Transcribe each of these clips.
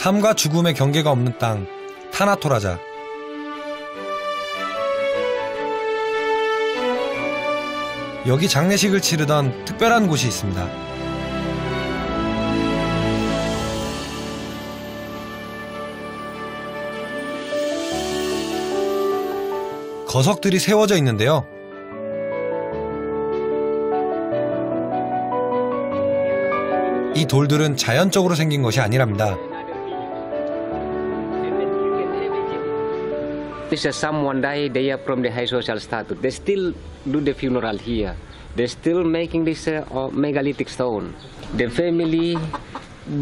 삶과 죽음의 경계가 없는 땅, 타나 토라자. 여기 장례식을 치르던 특별한 곳이 있습니다. 거석들이 세워져 있는데요. 이 돌들은 자연적으로 생긴 것이 아니랍니다. This is someone died, they are from the high social status. They still do the funeral here. They're still making this megalithic stone. The family,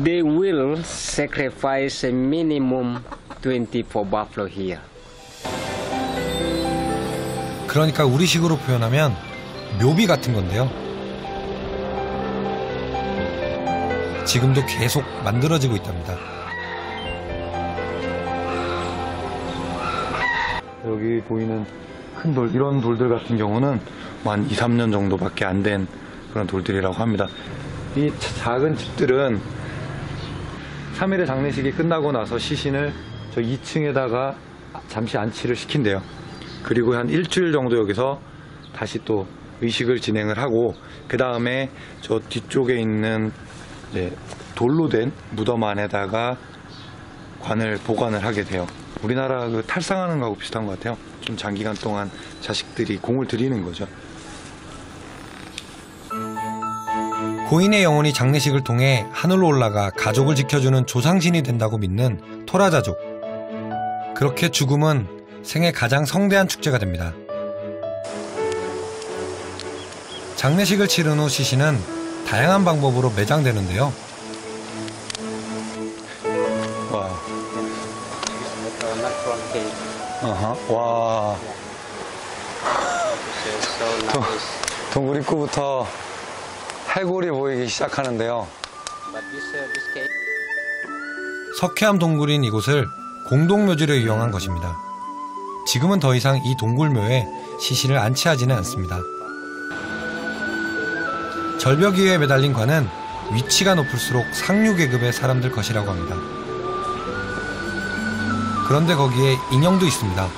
they will sacrifice a minimum 24 buffalo here. 그러니까 우리식으로 표현하면 묘비 같은 건데요. 지금도 계속 만들어지고 있답니다. 여기 보이는 큰 돌, 이런 돌들 같은 경우는 한 2, 3년 정도밖에 안 된 그런 돌들이라고 합니다. 이 작은 집들은 3일의 장례식이 끝나고 나서 시신을 저 2층에다가 잠시 안치를 시킨대요. 그리고 한 일주일 정도 여기서 다시 또 의식을 진행을 하고, 그 다음에 저 뒤쪽에 있는 돌로 된 무덤 안에다가 관을 보관을 하게 돼요. 우리나라 그 탈상하는 거하고 비슷한 것 같아요. 좀 장기간 동안 자식들이 공을 들이는 거죠. 고인의 영혼이 장례식을 통해 하늘로 올라가 가족을 지켜주는 조상신이 된다고 믿는 토라자족. 그렇게 죽음은 생애 가장 성대한 축제가 됩니다. 장례식을 치른 후 시신은 다양한 방법으로 매장되는데요. 와. 동굴 입구부터 해골이 보이기 시작하는데요. 석회암 동굴인 이곳을 공동묘지로 이용한 것입니다. 지금은 더 이상 이 동굴묘에 시신을 안치하지는 않습니다. 절벽 위에 매달린 관은 위치가 높을수록 상류 계급의 사람들 것이라고 합니다. 그런데 거기에 인형도 있습니다.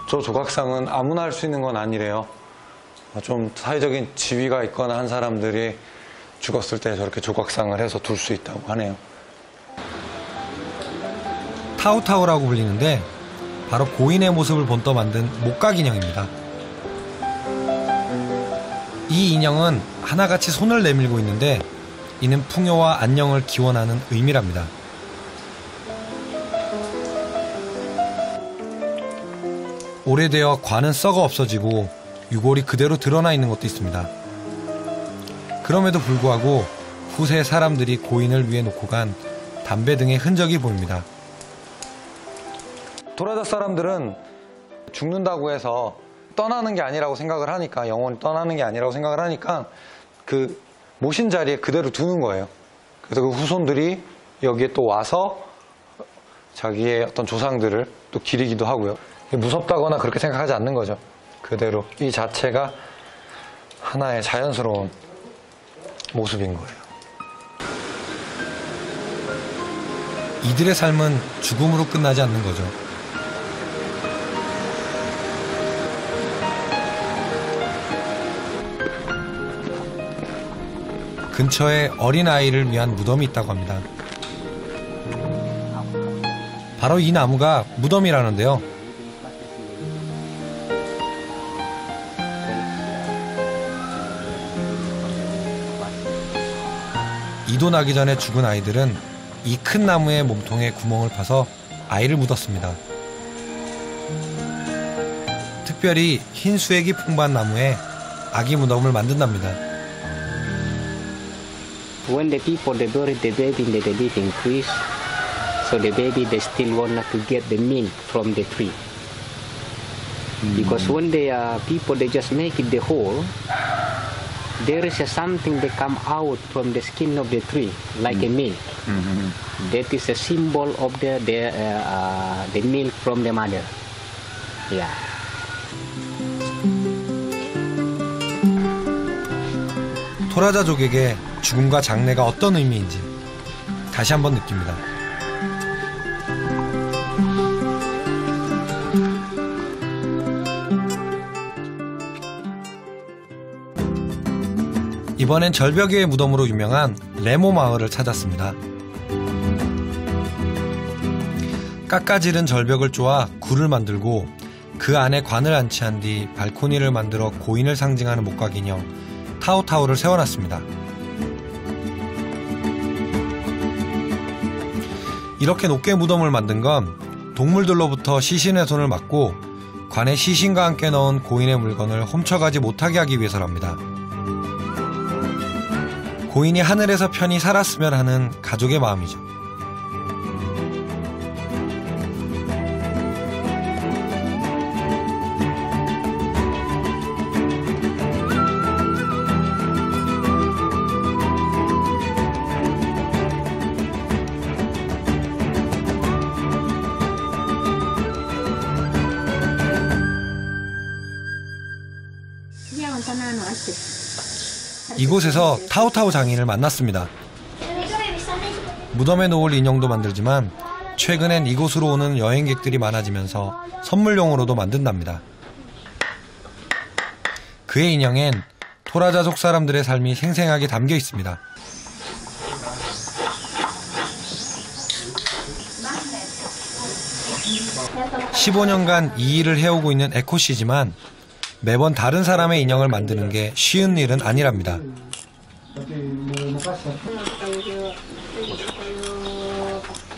저 조각상은 아무나 할 수 있는 건 아니래요. 좀 사회적인 지위가 있거나 한 사람들이 죽었을 때 저렇게 조각상을 해서 둘 수 있다고 하네요. 타오타오라고 불리는데 바로 고인의 모습을 본떠 만든 목각 인형입니다. 이 인형은 하나같이 손을 내밀고 있는데 이는 풍요와 안녕을 기원하는 의미랍니다. 오래되어 관은 썩어 없어지고 유골이 그대로 드러나 있는 것도 있습니다. 그럼에도 불구하고 후세 사람들이 고인을 위해 놓고 간 담배 등의 흔적이 보입니다. 토라자 사람들은 죽는다고 해서 떠나는 게 아니라고 생각을 하니까, 영혼이 떠나는 게 아니라고 생각을 하니까 그 모신 자리에 그대로 두는 거예요. 그래서 그 후손들이 여기에 또 와서 자기의 어떤 조상들을 또 기리기도 하고요. 무섭다거나 그렇게 생각하지 않는 거죠. 그대로 이 자체가 하나의 자연스러운 모습인 거예요. 이들의 삶은 죽음으로 끝나지 않는 거죠. 근처에 어린아이를 위한 무덤이 있다고 합니다. 바로 이 나무가 무덤이라는데요. 이도나기 전에 죽은 아이들은 이 큰 나무의 몸통에 구멍을 파서 아이를 묻었습니다. 특별히 흰 수액이 풍부한 나무에 아기 무덤을 만든답니다. When the people they bury the baby in the living trees, so the baby they still want to get the milk from the tree. Because when the people they just make it the hole, there is something that come out from the skin of the tree like a milk. That is a symbol of the milk from the mother. Yeah. 토라자족에게 죽음과 장례가 어떤 의미인지 다시 한번 느낍니다. 이번엔 절벽의 무덤으로 유명한 레모 마을을 찾았습니다. 깎아지른 절벽을 쪼아 굴을 만들고 그 안에 관을 안치한 뒤 발코니를 만들어 고인을 상징하는 목각인형 타오타오를 세워놨습니다. 이렇게 높게 무덤을 만든 건 동물들로부터 시신의 손을 막고 관에 시신과 함께 넣은 고인의 물건을 훔쳐가지 못하게 하기 위해서랍니다. 고인이 하늘에서 편히 살았으면 하는 가족의 마음이죠. 이곳에서 타오타오 장인을 만났습니다. 무덤에 놓을 인형도 만들지만 최근엔 이곳으로 오는 여행객들이 많아지면서 선물용으로도 만든답니다. 그의 인형엔 토라자족 사람들의 삶이 생생하게 담겨 있습니다. (15년간) 이 일을 해오고 있는 에코씨지만 매번 다른 사람의 인형을 만드는 게 쉬운 일은 아니랍니다.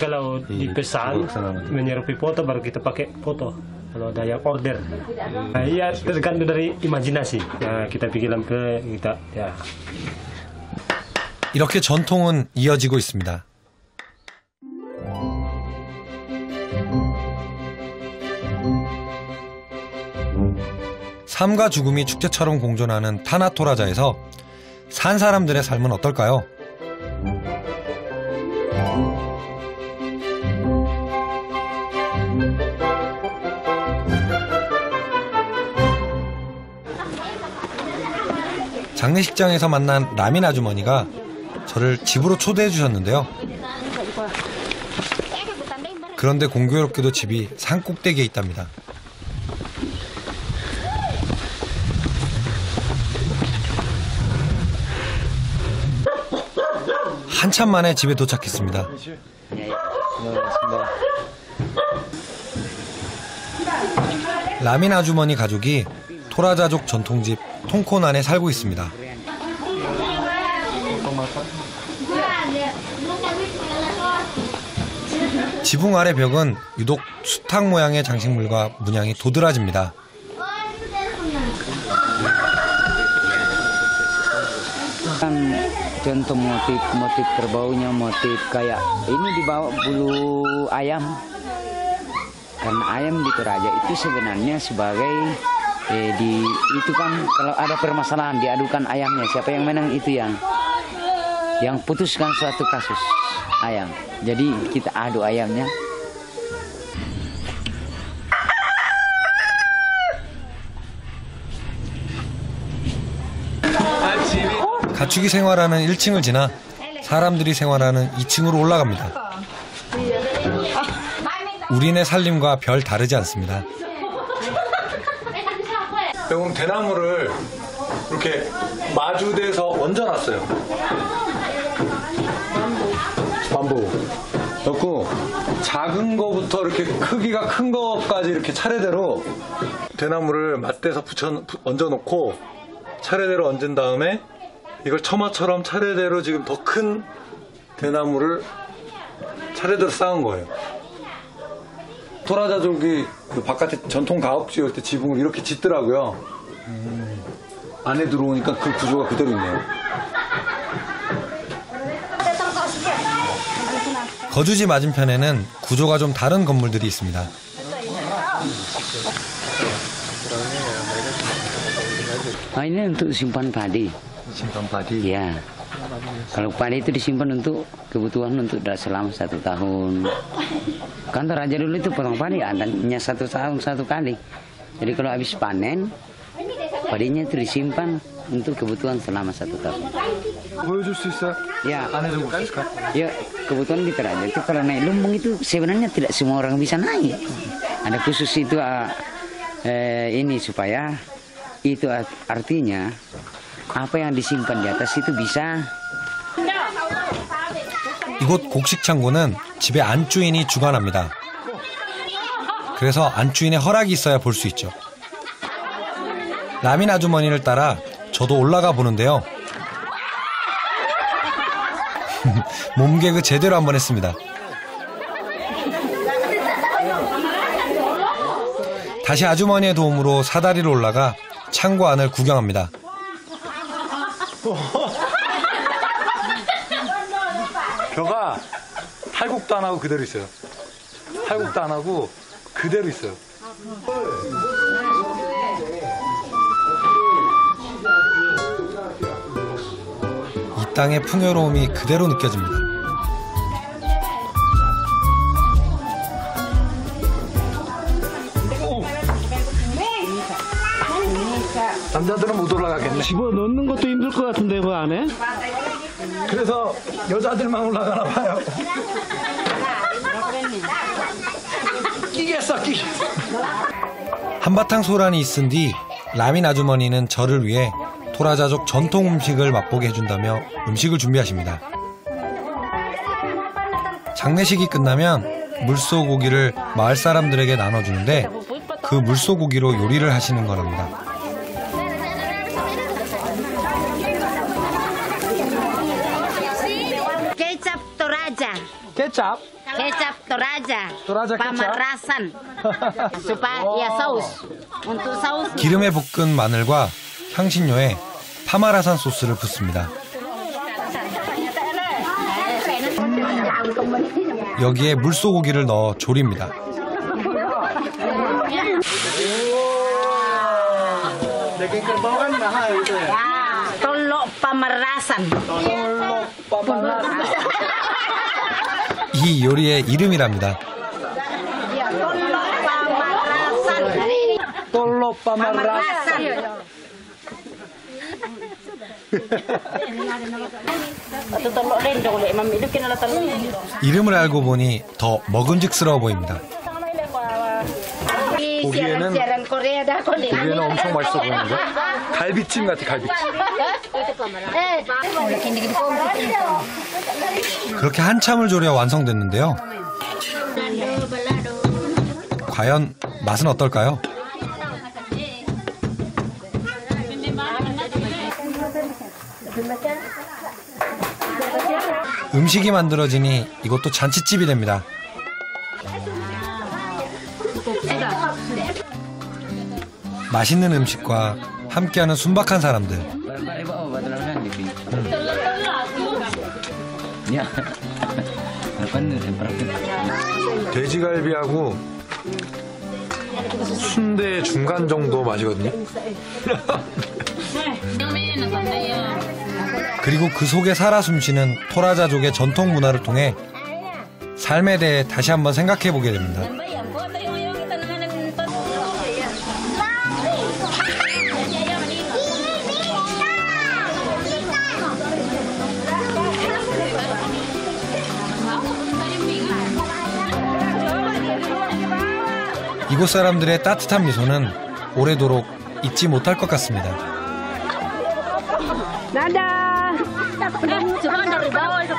Kalau dipesan menyerupai foto baru kita pakai foto. Kalau ada yang order, ya tergantung dari imajinasi. Ya kita pikiran ke kita ya. 이렇게 전통은 이어지고 있습니다. 삶과 죽음이 축제처럼 공존하는 타나토라자에서 산 사람들의 삶은 어떨까요? 장례식장에서 만난 라민 아주머니가 저를 집으로 초대해 주셨는데요. 그런데 공교롭게도 집이 산 꼭대기에 있답니다. 한참 만에 집에 도착했습니다. 라민 아주머니 가족이 토라자족 전통집 통콘안에 살고 있습니다. 지붕 아래 벽은 유독 수탉 모양의 장식물과 문양이 도드라집니다. Contoh motif kerbaunya motif kayak ini dibawa bulu ayam, karena ayam di Toraja itu sebenarnya sebagai itu kan kalau ada permasalahan diadukan ayamnya, siapa yang menang itu yang putuskan suatu kasus ayam, jadi kita adu ayamnya. 가축이 생활하는 1층을 지나 사람들이 생활하는 2층으로 올라갑니다. 우리네 살림과 별 다르지 않습니다. 여러분 대나무를 이렇게 마주대서 얹어놨어요. 만보 넣고 작은 거부터 이렇게 크기가 큰 거까지 이렇게 차례대로 대나무를 맞대서 얹어놓고 차례대로 얹은 다음에 이걸 처마처럼 차례대로 지금 더 큰 대나무를 차례대로 쌓은 거예요. 토라자족이 바깥에 전통 가옥 지을 때 지붕을 이렇게 짓더라고요. 안에 들어오니까 그 구조가 그대로 있네요. 거주지 맞은편에는 구조가 좀 다른 건물들이 있습니다. Ini untuk simpan padi. Simpan padi. Ya. Kalau padi itu disimpan untuk kebutuhan untuk selama 1 tahun. Kan Toraja dulu itu potong padi adanya 1 tahun 1 kali. Jadi kalau habis panen, padinya itu disimpan untuk kebutuhan selama 1 tahun. 보여줄 수 있어요? Ya, 안에서 볼 수 있을까? ya kebutuhan di Toraja itu kalau naik lumbung itu sebenarnya tidak semua orang bisa naik. Ada khusus itu ini supaya itu artinya apa yang disimpan di atas itu bisa. 이곳 곡식 창고는 집의 안주인이 주관합니다. 그래서 안주인의 허락이 있어야 볼 수 있죠. 라민 아주머니를 따라 저도 올라가 보는데요. 몸개그 제대로 한번 했습니다. 다시 아주머니의 도움으로 사다리로 올라가 창고 안을 구경합니다. 벼가 탈곡도 안 하고 그대로 있어요. 탈곡도 안 하고 그대로 있어요. 이 땅의 풍요로움이 그대로 느껴집니다. 남자들은 못 올라가겠네. 집어넣는 것도 힘들 것 같은데 그 안에? 그래서 여자들만 올라가나 봐요. 끼겠어, 끼. 한바탕 소란이 있은 뒤 라민 아주머니는 저를 위해 토라자족 전통 음식을 맛보게 해준다며 음식을 준비하십니다. 장례식이 끝나면 물소고기를 마을 사람들에게 나눠주는데 그 물소고기로 요리를 하시는 거랍니다. Kecap Toraja. 케찹? Kecap Toraja. Toraja kecap. Pamerasan. Supaya saus. Untuk saus. 기름에 볶은 마늘과 향신료에 파마라산 소스를 붓습니다. 여기에 물소고기를 넣어 조립니다. Tolok Pamerasan. 이 요리의 이름이랍니다. 똘로 파마라산. 이름을 알고 보니 더 먹음직스러워 보입니다. 보기에는 엄청 맛있어 보이는데? 갈비찜 같아, 갈비찜. 그렇게 한참을 졸여 완성됐는데요. 과연 맛은 어떨까요? 음식이 만들어지니 이것도 잔치집이 됩니다. 맛있는 음식과 함께하는 순박한 사람들. 돼지갈비하고 순대 중간 정도 맛이거든요. 그리고 그 속에 살아 숨쉬는 토라자족의 전통 문화를 통해 삶에 대해 다시 한번 생각해 보게 됩니다. 이곳 사람들의 따뜻한 미소는 오래도록 잊지 못할 것 같습니다. Dadah. Cuma dari bawah itu.